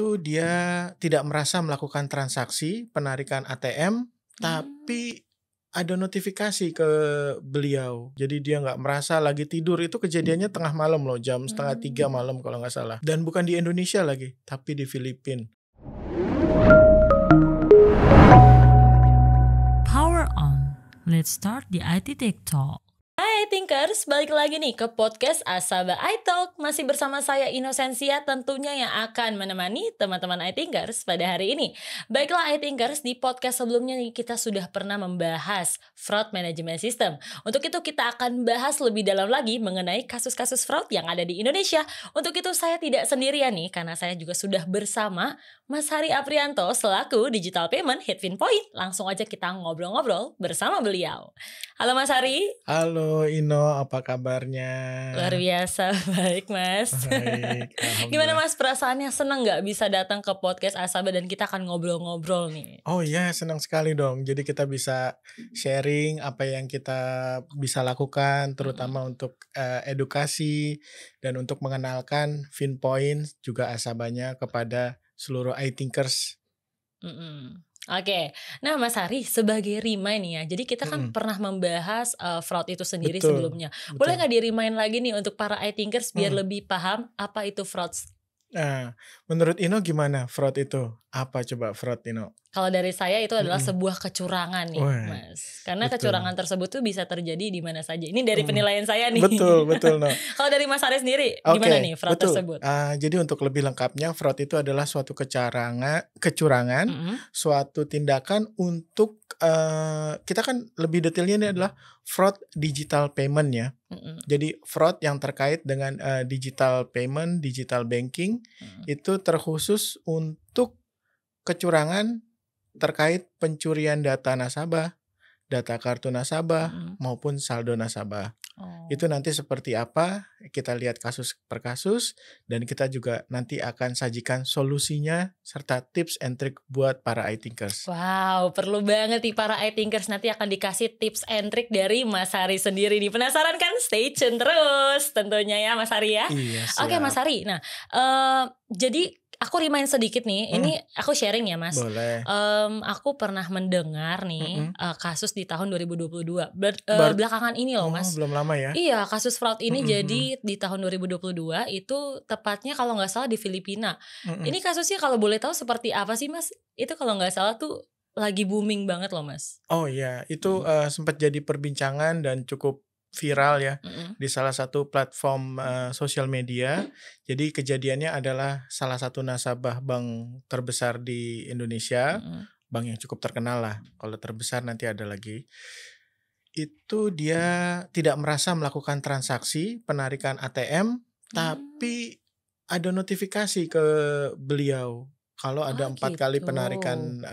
Itu dia tidak merasa melakukan transaksi penarikan ATM, tapi ada notifikasi ke beliau. Jadi dia nggak merasa lagi tidur. Itu kejadiannya tengah malam loh, jam 2:30 malam kalau nggak salah. Dan bukan di Indonesia lagi, tapi di Filipina. Power on. Let's start the IT Tech Talk. Hai Thinkers, balik lagi nih ke podcast Asaba iTalk. Masih bersama saya Inosensia tentunya yang akan menemani teman-teman iThinkers pada hari ini. Baiklah iThinkers, di podcast sebelumnya nih kita sudah pernah membahas fraud management system. Untuk itu kita akan bahas lebih dalam lagi mengenai kasus-kasus fraud yang ada di Indonesia. Untuk itu saya tidak sendirian nih, karena saya juga sudah bersama Mas Hari Aprianto selaku Digital Payment Head FinPoint. Langsung aja kita ngobrol-ngobrol bersama beliau. Halo Mas Hari. Halo Ino, apa kabarnya? Luar biasa, baik Mas. Baik, Gimana Mas perasaannya, senang gak bisa datang ke podcast Asaba dan kita akan ngobrol-ngobrol nih? Oh iya, senang sekali dong. Jadi kita bisa sharing apa yang kita bisa lakukan, terutama untuk edukasi dan untuk mengenalkan FinPoint juga Asabanya kepada seluruh iThinkers. Oke, nah Mas Hari sebagai remind ya, jadi kita kan pernah membahas fraud itu sendiri sebelumnya. Boleh nggak di-remind lagi nih untuk para iThinkers biar lebih paham apa itu fraud? Nah, menurut Ino gimana fraud itu? Apa coba fraud Ino? Kalau dari saya itu adalah sebuah kecurangan nih, Mas. Karena kecurangan tersebut tuh bisa terjadi di mana saja. Ini dari penilaian saya nih. Betul. No. Kalau dari Mas Hari sendiri, gimana nih fraud tersebut? Jadi untuk lebih lengkapnya, fraud itu adalah suatu kecurangan, suatu tindakan untuk kita kan lebih detailnya ini adalah fraud digital payment ya. Jadi fraud yang terkait dengan digital payment, digital banking itu terkhusus untuk kecurangan terkait pencurian data nasabah, data kartu nasabah maupun saldo nasabah. Itu nanti seperti apa, kita lihat kasus per kasus, dan kita juga nanti akan sajikan solusinya serta tips and trick buat para iThinkers. Wow, perlu banget nih para iThinkers, nanti akan dikasih tips and trick dari Mas Hari sendiri nih. Penasaran kan? Stay tune terus tentunya ya Mas Hari ya. Iya, Oke Mas Hari, nah jadi aku remind sedikit nih, ini aku sharing ya Mas. Boleh. Aku pernah mendengar nih kasus di tahun 2022. Belakangan ini loh Mas. Belum lama ya? Iya, kasus fraud ini jadi di tahun 2022 itu tepatnya kalau nggak salah di Filipina. Ini kasusnya kalau boleh tahu seperti apa sih Mas? Itu kalau nggak salah tuh lagi booming banget loh Mas. Oh iya, itu sempat jadi perbincangan dan cukup viral ya di salah satu platform sosial media. Jadi kejadiannya adalah salah satu nasabah bank terbesar di Indonesia, bank yang cukup terkenal lah. Kalau terbesar nanti ada lagi. Itu dia tidak merasa melakukan transaksi penarikan ATM, tapi ada notifikasi ke beliau kalau ada 4 kali penarikan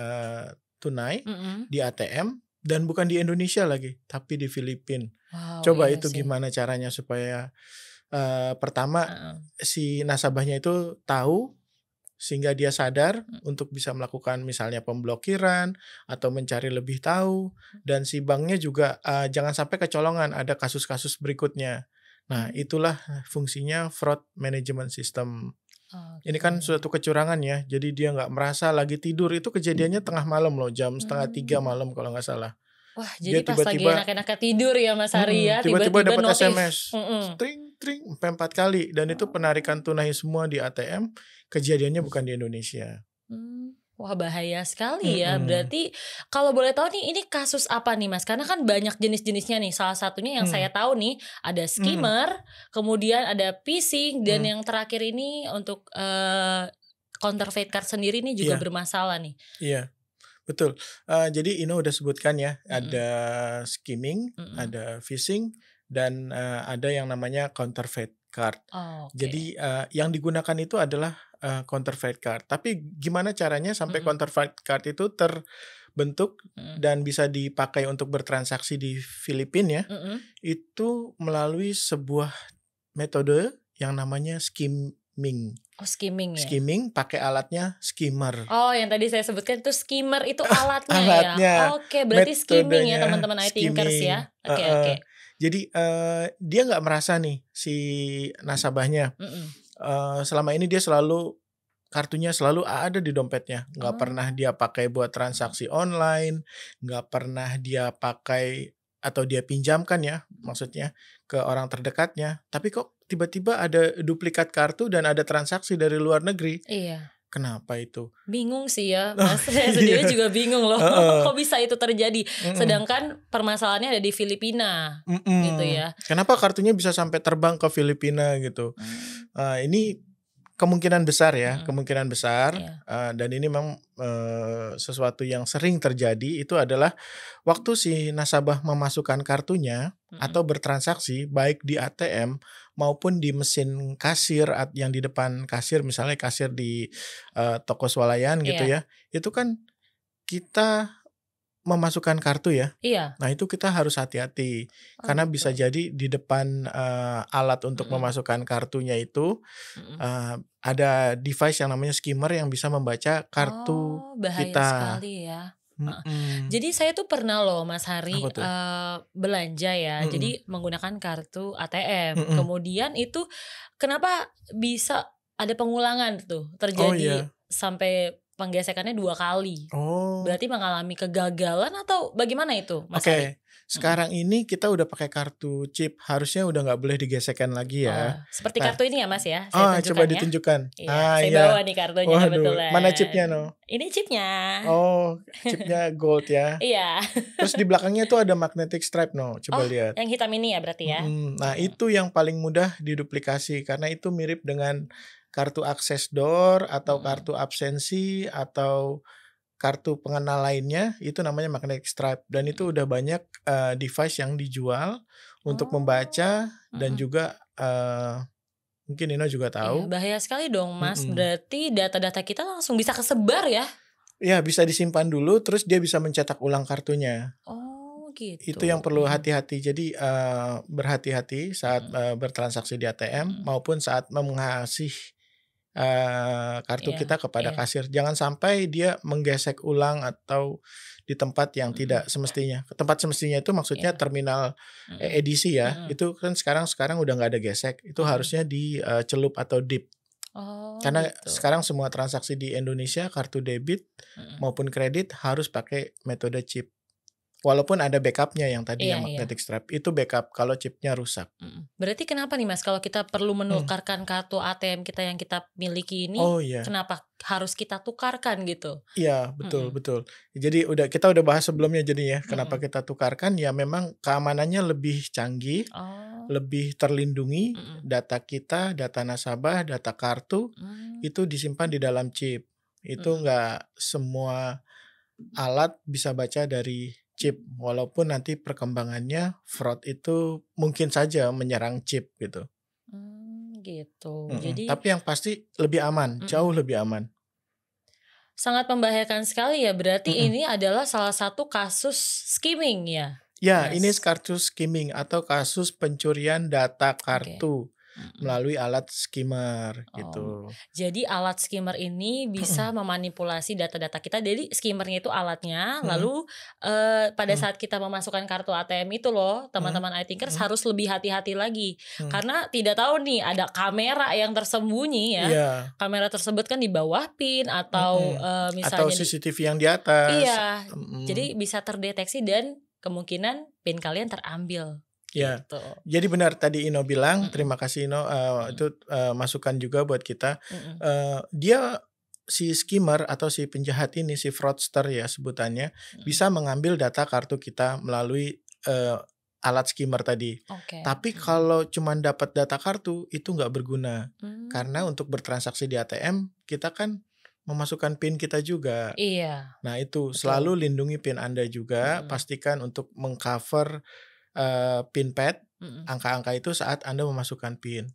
tunai di ATM. Dan bukan di Indonesia lagi, tapi di Filipina. Wow, Coba iya itu sih. gimana caranya supaya pertama si nasabahnya itu tahu sehingga dia sadar untuk bisa melakukan misalnya pemblokiran atau mencari lebih tahu, dan si banknya juga jangan sampai kecolongan ada kasus-kasus berikutnya. Nah, itulah fungsinya fraud management system. Ini kan suatu kecurangan ya, jadi dia nggak merasa lagi tidur. Itu kejadiannya tengah malam loh, jam 2:30 malam kalau nggak salah. Wah, jadi Dia pas lagi enak-enaknya tidur ya Mas Hari ya, tiba-tiba dapat notif. SMS, tring sampai 4 kali, dan itu penarikan tunai semua di ATM. Kejadiannya bukan di Indonesia. Wah, bahaya sekali ya. Berarti kalau boleh tahu nih, ini kasus apa nih Mas? Karena kan banyak jenis-jenisnya nih. Salah satunya yang saya tahu nih ada skimmer, kemudian ada phishing, dan yang terakhir ini untuk counterfeit card sendiri nih juga bermasalah nih. Iya, betul. Jadi Ino udah sebutkan ya, ada skimming, ada phishing, dan ada yang namanya counterfeit card. Jadi yang digunakan itu adalah counterfeit card. Tapi gimana caranya sampai counterfeit card itu terbentuk dan bisa dipakai untuk bertransaksi di Filipina ya? Itu melalui sebuah metode yang namanya skimming. Skimming ya? Skimming pakai alatnya skimmer. Oh, yang tadi saya sebutkan itu skimmer itu alatnya Alatnya, ya? Oke, berarti skimming ya metodenya teman-teman iThinkers ya? Oke. Jadi dia nggak merasa nih si nasabahnya. Selama ini dia selalu kartunya selalu ada di dompetnya, nggak pernah Oh. dia pakai buat transaksi online, nggak pernah dia pakai atau dia pinjamkan ya, maksudnya ke orang terdekatnya. Tapi kok tiba-tiba ada duplikat kartu dan ada transaksi dari luar negeri. Iya. Kenapa itu? Bingung sih ya, Oh Mas. Saya iya, sendiri juga bingung loh. heeh, Kok bisa itu terjadi? mhm, Sedangkan permasalahannya ada di Filipina, gitu mhm. ya. Kenapa kartunya bisa sampai terbang ke Filipina gitu? Hmm, Ini kemungkinan besar ya, mm-mm, kemungkinan besar, iya. dan ini memang, sesuatu yang sering terjadi itu adalah waktu si nasabah memasukkan kartunya Mm-mm. atau bertransaksi baik di ATM maupun di mesin kasir yang di depan kasir, misalnya kasir di, toko swalayan gitu Iya, ya, itu kan kita memasukkan kartu ya. iya. Nah, itu kita harus hati-hati Oh karena gitu. bisa jadi di depan, alat untuk Mm-mm, memasukkan kartunya itu, mm-mm. ada device yang namanya skimmer yang bisa membaca kartu Oh, bahaya kita. sekali ya. Heeh. Mhm. Jadi saya tuh pernah loh Mas Apa Hari, tuh? belanja ya, Mhm, jadi menggunakan kartu ATM. mhm. Kemudian itu kenapa bisa ada pengulangan tuh, Oh terjadi iya. sampai penggesekannya 2 kali. Oh, Berarti mengalami kegagalan atau bagaimana itu Mas Hari? oke. Mhm. Sekarang ini kita udah pakai kartu chip, harusnya udah nggak boleh digesekkan lagi Oh, ya. seperti Nah, kartu ini ya Mas ya, saya coba tunjukkan ya. ditunjukkan. Iya, Ah, saya bawa iya. nih kartunya Waduh, mana kebetulan. chipnya no? Ini chipnya. Oh, chipnya gold ya. Iya. Terus di belakangnya tuh ada magnetic stripe no, coba Oh, lihat. yang hitam ini ya berarti ya? Nah, Mhm. itu yang paling mudah diduplikasi karena itu mirip dengan kartu akses door atau Mhm. kartu absensi atau kartu pengenal lainnya, itu namanya magnetic stripe dan itu Mhm. udah banyak, device yang dijual untuk Oh, membaca dan mhm. juga, mungkin Nino juga Iya, tahu, bahaya sekali dong, Mas. mhm. Berarti data-data kita langsung bisa kesebar ya? Ya bisa disimpan dulu terus dia bisa mencetak ulang kartunya. Oh, gitu. Itu yang perlu Mhm, hati-hati. Jadi, berhati-hati saat, mhm, bertransaksi di ATM mhm. maupun saat mengasih, kartu Iya, kita kepada iya. kasir. Jangan sampai dia menggesek ulang atau di tempat yang Mhm, tidak semestinya. Tempat semestinya itu maksudnya iya. terminal, Mhm, edisi ya, mhm, itu kan sekarang udah nggak ada gesek, itu mhm. harusnya di, celup atau dip. Oh, Karena gitu. sekarang semua transaksi di Indonesia kartu debit Mhm. maupun kredit harus pakai metode chip. Walaupun ada backup-nya yang tadi Iya, yang iya. magnetic stripe, itu backup kalau chipnya rusak. Mhm. Berarti kenapa nih, Mas, kalau kita perlu Mhm. menukarkan kartu ATM kita yang kita miliki ini, Oh iya, kenapa harus kita tukarkan gitu? iya betul Mhm, betul. Jadi kita udah bahas sebelumnya jadi ya, kenapa mhm. kita tukarkan, ya memang keamanannya lebih canggih, Oh, lebih terlindungi, mhm. data kita, data nasabah, data kartu, Mmm, itu disimpan di dalam chip. Itu mhm. nggak semua alat bisa baca dari chip, walaupun nanti perkembangannya fraud itu mungkin saja menyerang chip gitu. Gitu. Mhm, Jadi tapi yang pasti lebih aman, mhm, jauh lebih aman. sangat membahayakan sekali ya, berarti Mhm. ini adalah salah satu kasus skimming ya, Ya, ini Mas? kasus skimming atau kasus pencurian data Oke, kartu mhm. melalui alat skimmer Oh, gitu. jadi alat skimmer ini bisa Mhm, memanipulasi data-data kita. Jadi skimmernya itu alatnya, mhm, lalu, pada mhm, saat kita memasukkan kartu ATM itu loh, mhm, teman-teman iThinkers mhm, harus lebih hati-hati lagi. mhm. Karena tidak tahu nih ada kamera yang tersembunyi ya. Iya, Kamera tersebut kan di bawah PIN atau, mhm. Atau misalnya di CCTV yang di atas. iya, Mhm, jadi bisa terdeteksi dan kemungkinan PIN kalian terambil, iya. gitu. Jadi benar tadi Ino bilang, Mhm, terima kasih Ino, mhm, itu, masukan juga buat kita. mhm, Dia si skimmer atau si penjahat ini, si fraudster ya sebutannya, mhm. bisa mengambil data kartu kita melalui, alat skimmer tadi. Oke, Tapi mhm. kalau cuman dapat data kartu, itu nggak berguna. Karena Mmm, untuk bertransaksi di ATM, kita kan memasukkan PIN kita juga. iya, Nah itu, betul, selalu lindungi PIN Anda juga, mhm, pastikan untuk meng-cover, PIN pad, mhm. angka-angka itu saat Anda memasukkan PIN.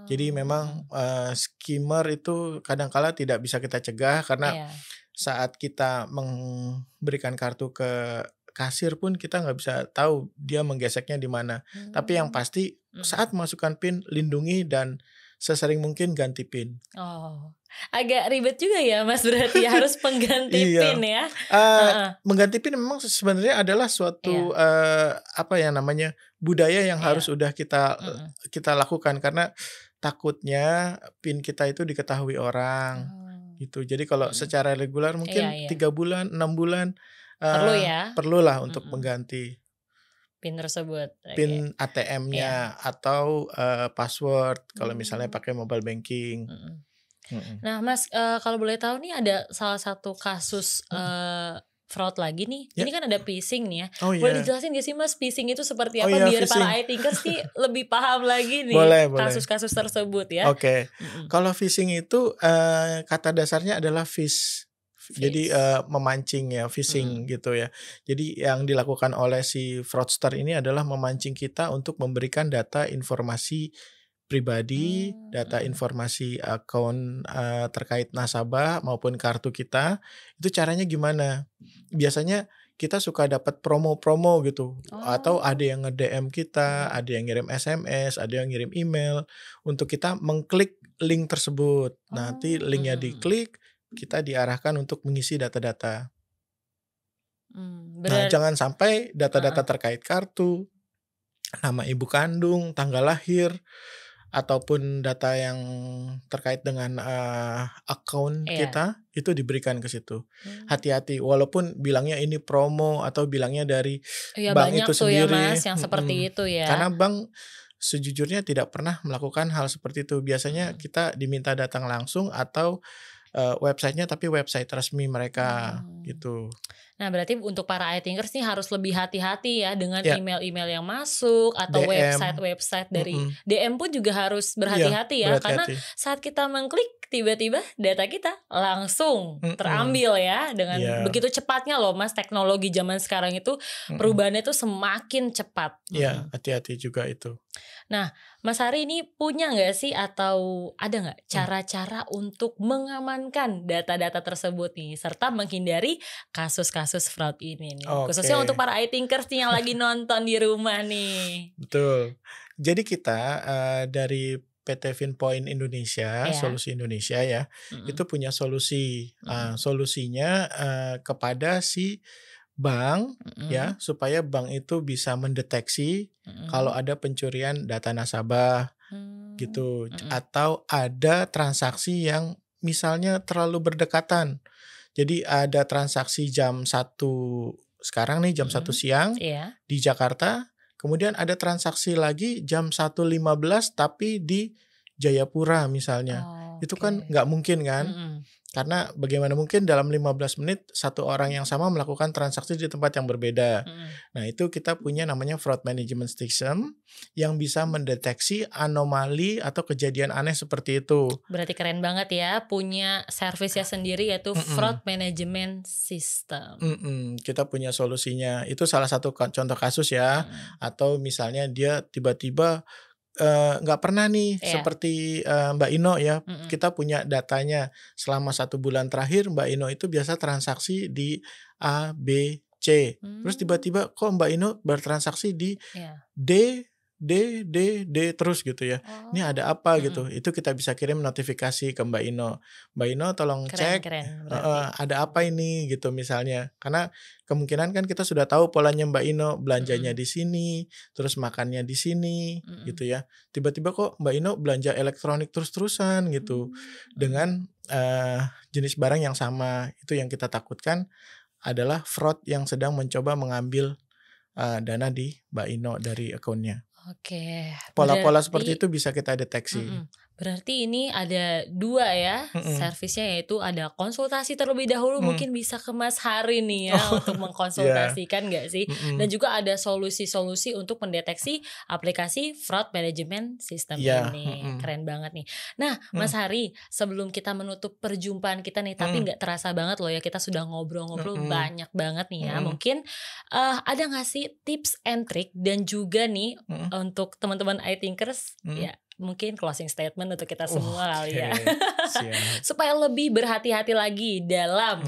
Jadi Oh, memang, mhm, skimmer itu kadangkala tidak bisa kita cegah karena iya, saat kita memberikan kartu ke kasir pun kita nggak bisa tahu dia menggeseknya di mana. Tapi yang mmm, pasti mhm. saat memasukkan PIN lindungi dan sesering mungkin ganti PIN. Oh, agak ribet juga ya, Mas, berarti ya, harus pengganti PIN Iya, ya? eee, Heeh, mengganti PIN memang sebenarnya adalah suatu, iya, apa ya namanya, budaya yang iya, harus udah kita, mhm. kita lakukan karena takutnya PIN kita itu diketahui orang. Oh, gitu. Jadi kalau secara reguler mungkin 3 bulan, 6 bulan perlu ya. perlulah untuk mengganti PIN tersebut. PIN ATM-nya atau password kalau misalnya pakai mobile banking. Nah, Mas, kalau boleh tahu nih ada salah satu kasus fraud lagi nih. Ini kan ada phishing nih ya. Boleh dijelasin gak sih Mas phishing itu seperti apa biar phishing. Para iThinkers nih lebih paham lagi nih kasus-kasus tersebut ya. Kalau phishing itu kata dasarnya adalah fish. Jadi memancing ya, phishing gitu ya. Jadi yang dilakukan oleh si fraudster ini adalah memancing kita untuk memberikan data informasi pribadi, data informasi akun terkait nasabah maupun kartu kita. Itu caranya gimana? Biasanya kita suka dapat promo-promo gitu, atau ada yang nge-DM kita, ada yang ngirim SMS, ada yang ngirim email untuk kita mengklik link tersebut. Nanti linknya diklik, kita diarahkan untuk mengisi data-data. Nah, jangan sampai data-data terkait kartu, nama ibu kandung, tanggal lahir, ataupun data yang terkait dengan akun kita itu diberikan ke situ. Hati-hati, walaupun bilangnya ini promo atau bilangnya dari bank itu sendiri. Ya Mas, yang seperti itu ya. Karena bank sejujurnya tidak pernah melakukan hal seperti itu. Biasanya kita diminta datang langsung atau websitenya tapi website resmi mereka gitu. Nah, berarti untuk para iThinkers nih harus lebih hati-hati ya dengan email-email yang masuk atau website-website dari DM pun juga harus berhati-hati ya, karena saat kita mengklik tiba-tiba data kita langsung terambil ya dengan begitu cepatnya loh Mas, teknologi zaman sekarang itu perubahannya itu semakin cepat. Iya, hati-hati juga itu. Nah, Mas Hari ini punya nggak sih atau ada nggak cara-cara untuk mengamankan data-data tersebut nih serta menghindari kasus-kasus fraud ini nih, khususnya untuk para iThinkers nih yang lagi nonton di rumah nih. Betul. Jadi kita dari PT Finpoint Indonesia, Solusi Indonesia ya, itu punya solusi. Solusinya kepada si bank ya, supaya bank itu bisa mendeteksi kalau ada pencurian data nasabah gitu, atau ada transaksi yang misalnya terlalu berdekatan. Jadi ada transaksi jam 1 sekarang nih jam 1 siang di Jakarta, kemudian ada transaksi lagi jam 1.15 tapi di Jayapura misalnya. Itu kan nggak mungkin kan? Karena bagaimana mungkin dalam 15 menit satu orang yang sama melakukan transaksi di tempat yang berbeda. Nah, itu kita punya namanya fraud management system yang bisa mendeteksi anomali atau kejadian aneh seperti itu. Berarti keren banget ya, punya servisnya sendiri yaitu fraud management system. Kita punya solusinya. Itu salah satu contoh kasus ya. Atau misalnya dia tiba-tiba nggak pernah nih seperti Mbak Ino ya, kita punya datanya selama 1 bulan terakhir Mbak Ino itu biasa transaksi di A, B, C, terus tiba-tiba kok Mbak Ino bertransaksi di D terus gitu ya. Ini ada apa gitu. Itu kita bisa kirim notifikasi ke Mbak Ino. Mbak Ino tolong cek ada apa ini gitu misalnya. Karena kemungkinan kan kita sudah tahu polanya Mbak Ino, belanjanya di sini, terus makannya di sini gitu ya. Tiba-tiba kok Mbak Ino belanja elektronik terus-terusan gitu. Dengan jenis barang yang sama. Itu yang kita takutkan adalah fraud yang sedang mencoba mengambil dana di Mbak Ino dari akunnya. Pola-pola seperti itu bisa kita deteksi. Berarti ini ada 2 ya servisnya, yaitu ada konsultasi terlebih dahulu, mungkin bisa ke Mas Hari nih ya untuk mengkonsultasikan nggak sih, dan juga ada solusi-solusi untuk mendeteksi aplikasi fraud management system ini. Keren banget nih. Nah, Mas Hari, sebelum kita menutup perjumpaan kita nih, tapi nggak terasa banget loh ya, kita sudah ngobrol-ngobrol banyak banget nih ya. Mungkin ada nggak sih tips and trick dan juga nih untuk teman-teman iThinkers ya, mungkin closing statement untuk kita semua kali ya. Supaya lebih berhati-hati lagi dalam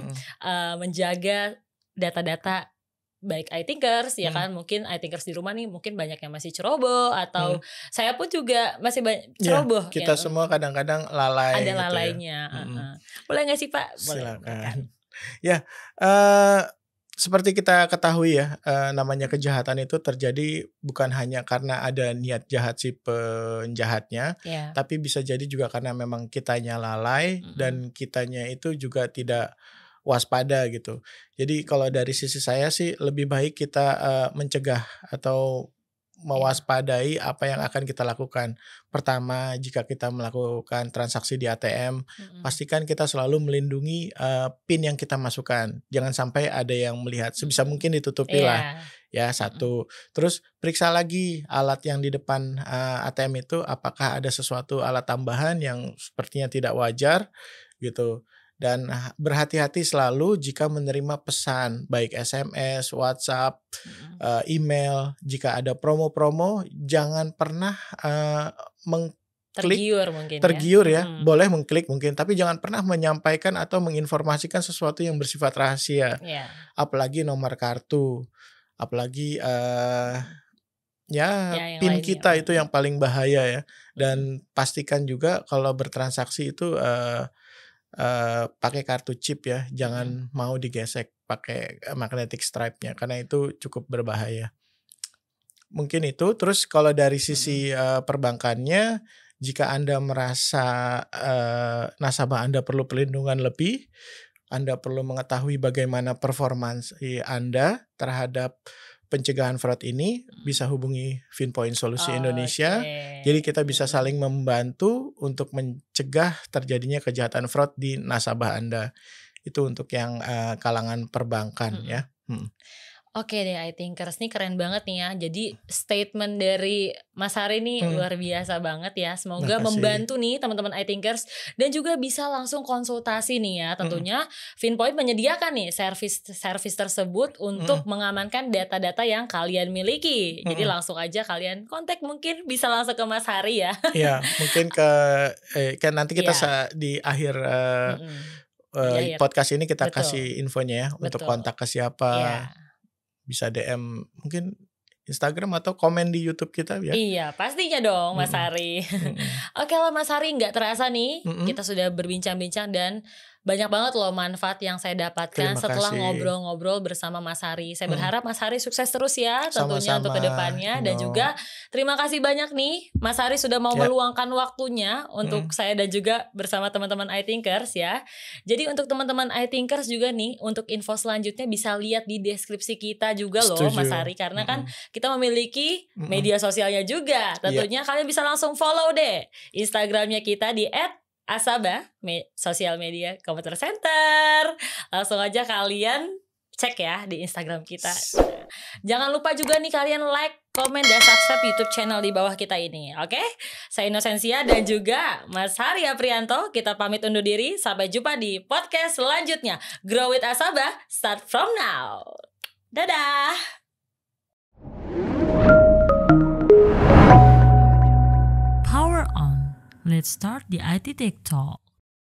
menjaga data-data baik iThinkers ya kan. Mungkin iThinkers di rumah nih mungkin banyak yang masih ceroboh, atau saya pun juga masih banyak ceroboh. Kita semua kadang-kadang lalai. Ada lalainya. Boleh gak sih Pak? Silakan. Ya, seperti kita ketahui ya, namanya kejahatan itu terjadi bukan hanya karena ada niat jahat si penjahatnya, tapi bisa jadi juga karena memang kitanya lalai dan kitanya itu juga tidak waspada gitu. Jadi kalau dari sisi saya sih lebih baik kita mencegah atau mewaspadai apa yang akan kita lakukan. Pertama, jika kita melakukan transaksi di ATM, pastikan kita selalu melindungi PIN yang kita masukkan. Jangan sampai ada yang melihat, sebisa mungkin ditutupi lah. Ya, satu. Terus periksa lagi alat yang di depan ATM itu apakah ada sesuatu alat tambahan yang sepertinya tidak wajar gitu. Dan berhati-hati selalu jika menerima pesan, baik SMS, WhatsApp, email. Jika ada promo-promo, jangan pernah mengklik, tergiur ya. Boleh mengklik mungkin, tapi jangan pernah menyampaikan atau menginformasikan sesuatu yang bersifat rahasia. Apalagi nomor kartu, apalagi PIN kita itu yang paling bahaya ya. Dan pastikan juga kalau bertransaksi itu pakai kartu chip ya, jangan mau digesek pakai magnetic stripe-nya karena itu cukup berbahaya. Mungkin itu. Terus kalau dari sisi perbankannya, jika Anda merasa nasabah Anda perlu perlindungan lebih, Anda perlu mengetahui bagaimana performansi Anda terhadap pencegahan fraud ini, bisa hubungi Finpoint Solusi Indonesia. Jadi kita bisa saling membantu untuk mencegah terjadinya kejahatan fraud di nasabah Anda. Itu untuk yang kalangan perbankan ya. Oke deh, iThinkers nih keren banget nih ya. Jadi statement dari Mas Hari nih luar biasa banget ya. Semoga membantu nih teman-teman iThinkers dan juga bisa langsung konsultasi nih ya. Tentunya Finpoint menyediakan nih service tersebut untuk mengamankan data-data yang kalian miliki. Jadi langsung aja kalian kontak, mungkin bisa langsung ke Mas Hari ya. Iya, mungkin kan nanti kita di akhir podcast ini kita kasih infonya ya untuk kontak ke siapa. Bisa DM mungkin Instagram atau komen di YouTube kita ya. Iya, pastinya dong Mas Hari. Oke lah Mas Hari, nggak terasa nih kita sudah berbincang-bincang dan banyak banget loh manfaat yang saya dapatkan setelah ngobrol-ngobrol bersama Mas Hari. Saya berharap Mas Hari sukses terus ya tentunya untuk kedepannya. Dan juga terima kasih banyak nih Mas Hari sudah mau meluangkan waktunya untuk saya dan juga bersama teman-teman iThinkers ya. Jadi untuk teman-teman iThinkers juga nih, untuk info selanjutnya bisa lihat di deskripsi kita juga loh Mas Hari. Karena kan kita memiliki media sosialnya juga. Tentunya kalian bisa langsung follow deh Instagramnya kita di @Asaba Sosial Media Computer Center. Langsung aja kalian cek ya di Instagram kita. Jangan lupa juga nih kalian like, komen, dan subscribe YouTube channel di bawah kita ini. Oke? Saya Inosensia dan juga Mas Hari Aprianto. Kita pamit undur diri. Sampai jumpa di podcast selanjutnya. Grow with Asaba, start from now. Dadah. Power on. Let's start the IT Tech Talk.